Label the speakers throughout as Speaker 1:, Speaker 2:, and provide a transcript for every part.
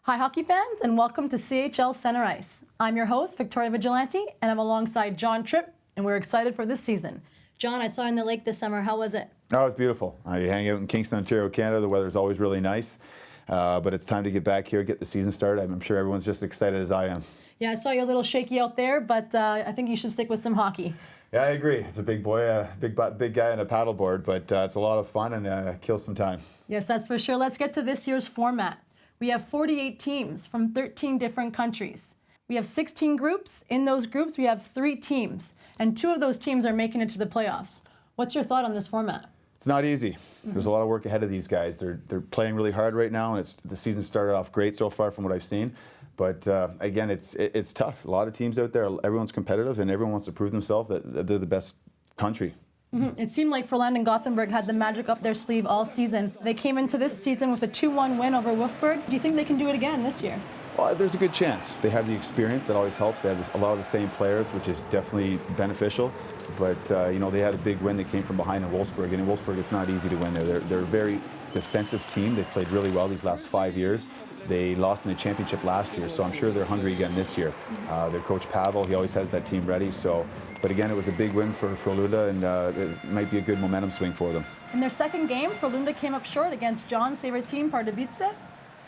Speaker 1: Hi hockey fans, and welcome to CHL Centre Ice. I'm your host, Victoria Vigilanti, and I'm alongside John Tripp, and we're excited for this season. John, I saw you in the lake this summer. How was it?
Speaker 2: Oh, it's beautiful. You hang out in Kingston, Ontario, Canada. The weather's always really nice, but it's time to get back here, get the season started. I'm sure everyone's just excited as I am.
Speaker 1: Yeah, I saw you a little shaky out there, but I think you should stick with some hockey.
Speaker 2: Yeah, I agree. It's a big boy, big guy and a paddleboard, but it's a lot of fun and kills some time.
Speaker 1: Yes, that's for sure. Let's get to this year's format. We have 48 teams from 13 different countries. We have 16 groups. In those groups, we have 3 teams, and 2 of those teams are making it to the playoffs. What's your thought on this format?
Speaker 2: It's not easy. There's a lot of work ahead of these guys. They're playing really hard right now, and the season started off great so far from what I've seen. But again, it's tough. A lot of teams out there. Everyone's competitive, and everyone wants to prove themselves that they're the best country.
Speaker 1: It seemed like Furland and Gothenburg had the magic up their sleeve all season. They came into this season with a 2-1 win over Wolfsburg. Do you think they can do it again this year?
Speaker 2: Well, there's a good chance. They have the experience. That always helps. They have a lot of the same players, which is definitely beneficial. But, they had a big win. They came from behind in Wolfsburg. And in Wolfsburg, it's not easy to win there. They're a very defensive team. They've played really well these last 5 years. They lost in the championship last year, so I'm sure they're hungry again this year. Their coach Pavel, he always has that team ready. But again, it was a big win for Frölunda, and it might be a good momentum swing for them.
Speaker 1: In their second game, Frölunda came up short against John's favorite team, Pardubice.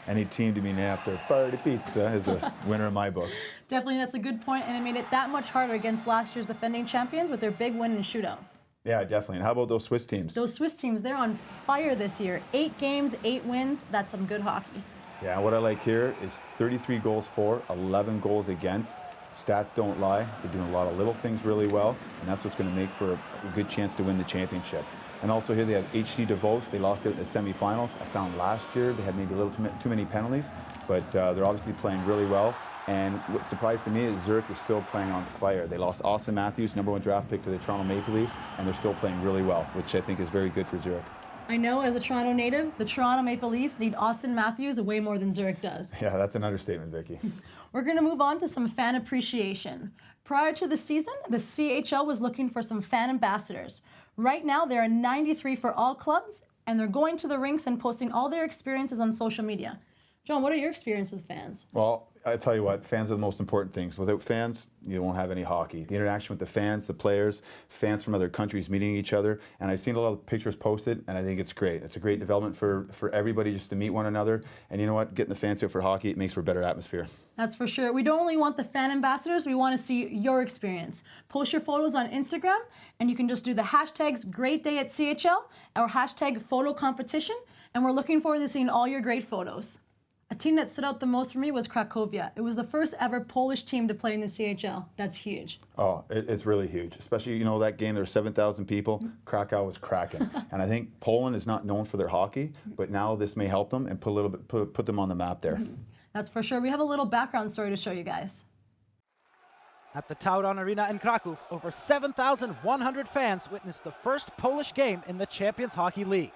Speaker 2: Any team to be named after Pardubice is a winner in my books.
Speaker 1: Definitely, that's a good point, and it made it that much harder against last year's defending champions with their big win in shootout.
Speaker 2: Yeah, definitely. And how about those Swiss teams?
Speaker 1: Those Swiss teams, they're on fire this year. 8 games, 8 wins. That's some good hockey.
Speaker 2: Yeah, what I like here is 33 goals for, 11 goals against. Stats don't lie. They're doing a lot of little things really well, and that's what's going to make for a good chance to win the championship. And also here they have HC Davos. They lost out in the semifinals. I found last year they had maybe a little too many penalties, but they're obviously playing really well. And what surprised to me is Zurich is still playing on fire. They lost Austin Matthews, #1 draft pick to the Toronto Maple Leafs, and they're still playing really well, which I think is very good for Zurich.
Speaker 1: I know, as a Toronto native, the Toronto Maple Leafs need Austin Matthews way more than Zurich does.
Speaker 2: Yeah, that's an understatement, Vicky.
Speaker 1: We're going to move on to some fan appreciation. Prior to the season, the CHL was looking for some fan ambassadors. Right now, there are 93 for all clubs, and they're going to the rinks and posting all their experiences on social media. John, what are your experiences as fans?
Speaker 2: Well, I tell you what, fans are the most important things. Without fans, you won't have any hockey. The interaction with the fans, the players, fans from other countries meeting each other, and I've seen a lot of pictures posted, and I think it's great. It's a great development for everybody just to meet one another, and you know what? Getting the fans out for hockey, it makes for a better atmosphere.
Speaker 1: That's for sure. We don't only want the fan ambassadors, we want to see your experience. Post your photos on Instagram, and you can just do the hashtags #GreatDayAtCHL or #PhotoCompetition, and we're looking forward to seeing all your great photos. A team that stood out the most for me was Cracovia. It was the first ever Polish team to play in the CHL. That's huge.
Speaker 2: Oh, it's really huge. Especially, that game, there were 7,000 people. Krakow was cracking. And I think Poland is not known for their hockey, but now this may help them and put them on the map there.
Speaker 1: That's for sure. We have a little background story to show you guys.
Speaker 3: At the Tauron Arena in Kraków, over 7,100 fans witnessed the first Polish game in the Champions Hockey League.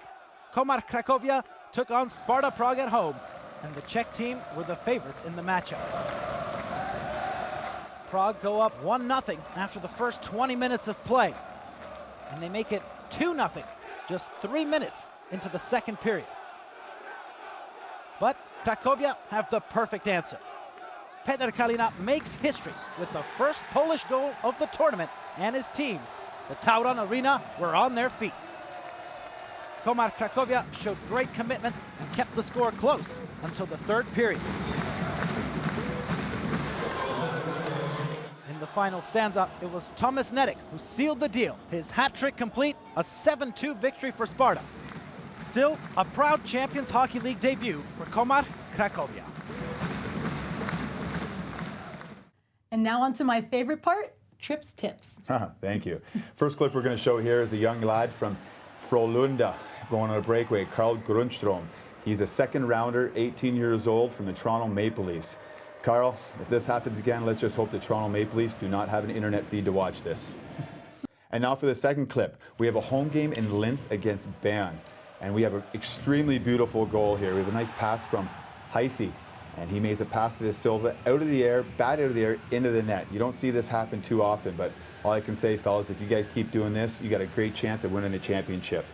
Speaker 3: Komar Cracovia took on Sparta Prague at home, and the Czech team were the favorites in the matchup. Prague go up 1-0 after the first 20 minutes of play, and they make it 2-0 just 3 minutes into the second period. But Cracovia have the perfect answer. Petr Kalina makes history with the first Polish goal of the tournament, and his teams, the Tauron Arena, were on their feet. Komar Cracovia showed great commitment and kept the score close until the third period. In the final stanza, it was Thomas Nedek who sealed the deal. His hat trick complete, a 7-2 victory for Sparta. Still, a proud Champions Hockey League debut for Komar Cracovia.
Speaker 1: And now on to my favorite part, Tripp's tips.
Speaker 2: Thank you. First clip we're going to show here is a young lad from Frölunda going on a breakaway, Carl Grundstrom. He's a second rounder, 18 years old, from the Toronto Maple Leafs. Carl, if this happens again, let's just hope the Toronto Maple Leafs do not have an internet feed to watch this. And now for the second clip. We have a home game in Linz against Bern. And we have an extremely beautiful goal here. We have a nice pass from Heisey. And he makes a pass to De Silva out of the air, bat out of the air, into the net. You don't see this happen too often, but all I can say, fellas, if you guys keep doing this, you got a great chance of winning a championship.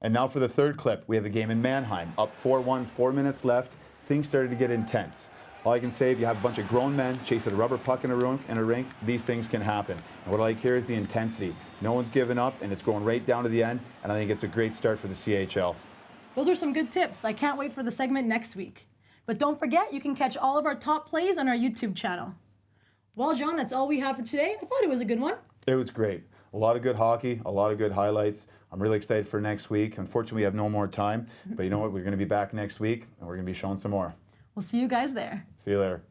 Speaker 2: And now for the third clip, we have a game in Mannheim, up 4-1, 4 minutes left. things started to get intense. All I can say, if you have a bunch of grown men chasing a rubber puck in a rink, these things can happen. And what I like here is the intensity. No one's giving up, and it's going right down to the end, and I think it's a great start for the CHL.
Speaker 1: Those are some good tips. I can't wait for the segment next week. But don't forget, you can catch all of our top plays on our YouTube channel. Well, John, that's all we have for today. I thought it was a good one.
Speaker 2: It was great. A lot of good hockey, a lot of good highlights. I'm really excited for next week. Unfortunately, we have no more time, but you know what? We're going to be back next week, and we're going to be showing some more.
Speaker 1: We'll see you guys there.
Speaker 2: See you later.